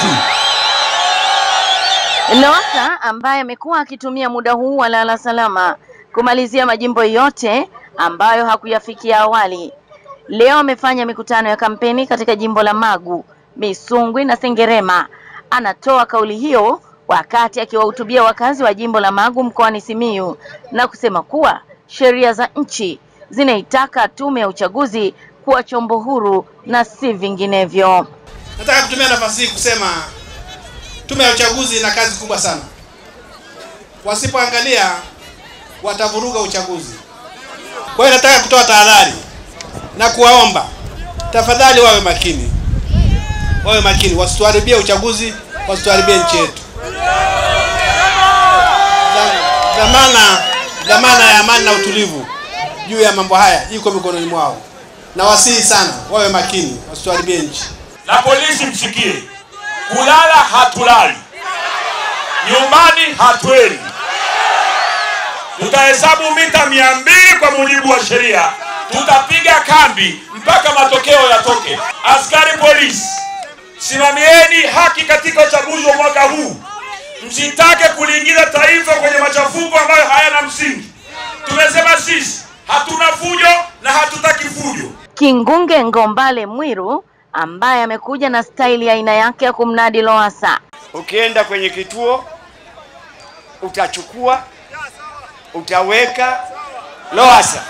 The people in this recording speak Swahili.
nchi. Lowassa ambaye amekuwa akitumia muda huu wa lala salama kumalizia majimbo yote ambayo hakuyafikia awali, leo amefanya mikutano ya kampeni katika jimbo la Magu, Misungwi na Sengerema. Anatoa kauli hiyo wakati akiwahutubia wakazi wa jimbo la Magu mkoani Simiyu na kusema kuwa sheria za nchi zinaitaka tume ya uchaguzi kuwa chombo huru na si vinginevyo. Nataka kutumia nafasi hii kusema tume ya uchaguzi ina kazi kubwa sana. Wasipoangalia watavuruga uchaguzi. Kwa hiyo nataka kutoa tahadhari na kuwaomba tafadhali wawe makini. Wawe makini, wasituharibie uchaguzi, wasituharibie nchi yetu. Dhamana ya amani na utulivu juu ya mambo haya iko mikononi mwao. Na wasihi sana wawe makini, wasituharibie nchi. Na polisi msikie, kulala hatulali, nyumbani hatueli. Tutahesabu mita 200 kwa mujibu wa sheria. Tutapiga kambi mpaka matokeo yatoke. Askari polisi, simamieni haki katika uchaguzi wa mwaka huu. Msitake kuliingiza taifa kwenye machafuko ambayo hayana msingi. Tumesema sisi hatuna fujo na hatutaki fujo. Kingunge Ngombale Mwiru ambaye amekuja na staili ya aina yake ya kumnadi Lowassa. Ukienda kwenye kituo utachukua, utaweka Lowassa.